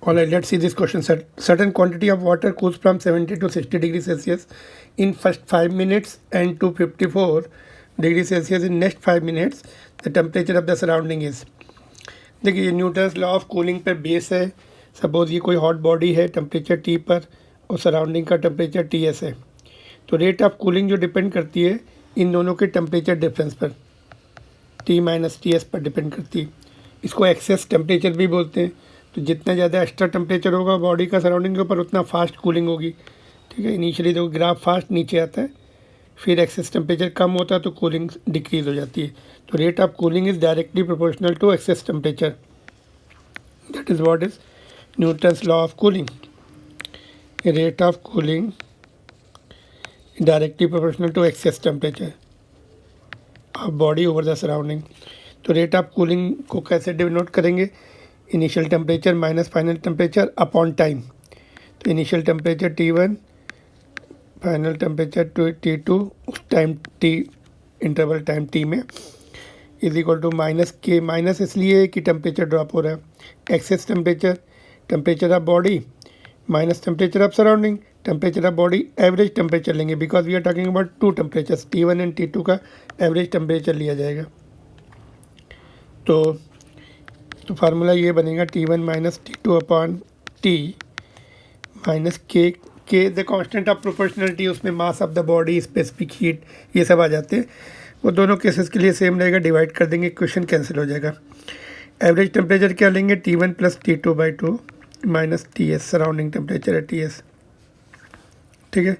Alright, let's see this question. Certain quantity of water cools from 70 to 60 degrees Celsius in first 5 minutes and to 54 degrees Celsius in next 5 minutes. The temperature of the surrounding is. देखिए ये Newton's law of cooling पे base है. Suppose ये कोई hot body है temperature T पर और surrounding का टेम्परेचर TS है. तो रेट ऑफ कूलिंग जो डिपेंड करती है इन दोनों के टेम्परेचर डिफरेंस पर, T माइनस TS पर डिपेंड करती है. इसको एक्सेस टेम्परेचर भी बोलते हैं. तो जितना ज़्यादा एक्स्ट्रा टेम्परेचर होगा बॉडी का सराउंडिंग के ऊपर उतना फास्ट कूलिंग होगी. ठीक है, इनिशियली तो ग्राफ फास्ट नीचे आता है, फिर एक्सेस टेम्परेचर कम होता है तो कूलिंग डिक्रीज हो जाती है. तो rate of cooling is directly proportional to excess temperature. That is what is Newton's law of cooling. Rate of cooling directly proportional to excess temperature of body over the surrounding. तो rate of cooling को कैसे denote करेंगे? Initial temperature minus final temperature upon time. तो initial temperature T1, final temperature T2 उस time T interval time T में is equal to minus K. Minus इसलिए है कि टेम्परेचर ड्रॉप हो रहा है. Excess temperature, temperature of body minus temperature of surrounding. Temperature of body average temperature लेंगे because we are talking about two temperatures. T1 and T2 का average temperature लिया जाएगा. तो फार्मूला ये बनेगा T1 minus T2 upon T minus के. The constant of proportionality, उसमें mass of the body, specific heat, ये सब आ जाते हैं. वो दोनों केसेस के लिए सेम रहेगा. डिवाइड कर देंगे, क्वेश्चन कैंसिल हो जाएगा. एवरेज टेम्परेचर क्या लेंगे? T1 plus T2 by 2 minus TS, surrounding temperature है TS. ठीक है,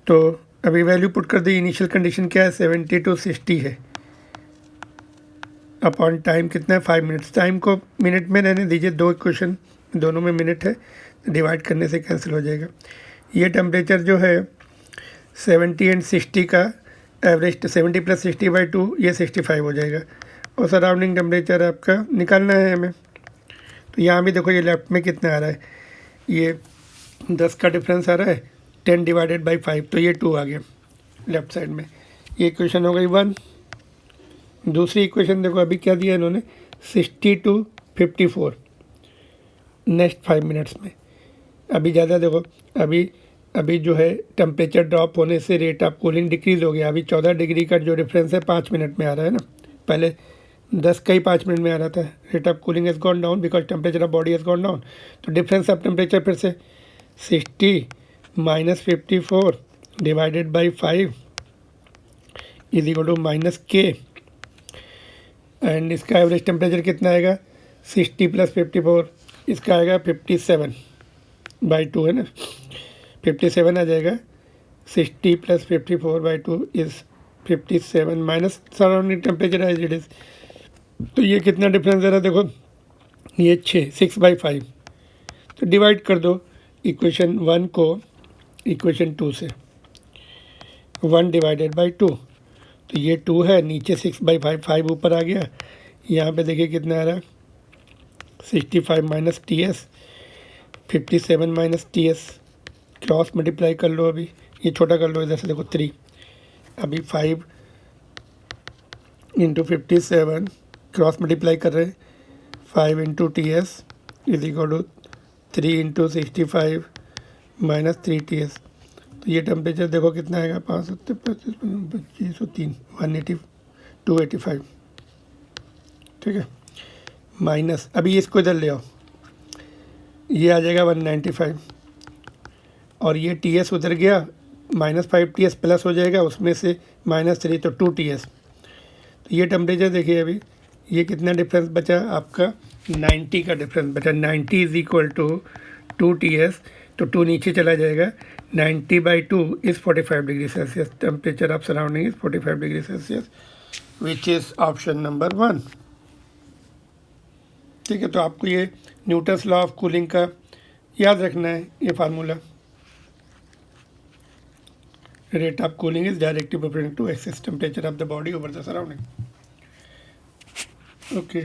तो अभी वैल्यू पुट कर दी. इनिशियल कंडीशन क्या है? 70 to 60 है. अपॉन टाइम कितना है? 5 मिनट्स. टाइम को मिनट में रहने दीजिए, दो इक्वेशन दोनों में मिनट है, डिवाइड करने से कैंसिल हो जाएगा. ये टेम्परेचर जो है 70 एंड 60 का एवरेज, 70 प्लस 60 बाई 2 ये 65 हो जाएगा. और सराउंडिंग टेम्परेचर आपका निकालना है हमें. तो यहाँ भी देखो ये लेफ्ट में कितना आ रहा है, ये 10 का डिफरेंस आ रहा है. 10 डिवाइडेड बाई 5 तो ये 2 आ गया लेफ्ट साइड में. ये इक्वेशन हो गई 1. दूसरी इक्वेशन देखो अभी क्या दिया इन्होंने, 60 to 54 नेक्स्ट 5 मिनट्स में. अभी ज़्यादा देखो, अभी जो है टेम्परेचर ड्रॉप होने से रेट ऑफ कूलिंग डिक्रीज़ हो गया. अभी 14 डिग्री का जो डिफरेंस है 5 मिनट में आ रहा है ना. पहले 10 का ही 5 मिनट में आ रहा था. Rate of cooling has gone down because temperature of body has gone down. तो डिफरेंस ऑफ टेम्परेचर फिर से 60 minus 54 divided by 5 is equal to minus K. And इसका एवरेज टेम्परेचर कितना आएगा? 60 प्लस 54, इसका आएगा 57 बाई 2 है ना. 57 आ जाएगा. 60 plus 54 by 2 is 57 minus surrounding temperature as it is. तो ये कितना डिफरेंस दे रहा है देखो, ये 6 बाई 5. तो डिवाइड कर दो इक्वेशन 1 को इक्वेशन 2 से. 1 डिवाइडेड बाई 2, तो ये 2 है, नीचे 6 बाई 5, 5 ऊपर आ गया. यहाँ पे देखिए कितना आ रहा है, 65 minus TS, 57 minus TS. Cross multiply कर लो, अभी ये छोटा कर लो इधर से देखो 3. अभी 5 इंटू 57 क्रॉस मल्टीप्लाई कर रहे हैं. 5 into TS is equal to 3 into 65 minus 3 TS. तो ये टेम्परेचर देखो कितना आएगा, 5 7 25 25 3 180 285. ठीक है, माइनस अभी इसको इधर ले आओ, ये आ जाएगा 195. और ये TS उधर गया, माइनस 5 TS प्लस हो जाएगा, उसमें से माइनस 3 तो 2 TS. तो ये टेम्परेचर देखिए अभी ये कितना डिफरेंस बचा आपका, 90 का डिफरेंस बचा. 90 इज इक्वल टू 2 TS. तो 2 नीचे चला जाएगा. 90 by 2 is 45 degree Celsius. Temperature of surrounding is 45 degree Celsius which is option number 1. ठीक है, तो आपको ये न्यूटन्स लॉ ऑफ कूलिंग का याद रखना है, ये formula. Rate of cooling is directly proportional to excess temperature of the body over the surrounding. Okay.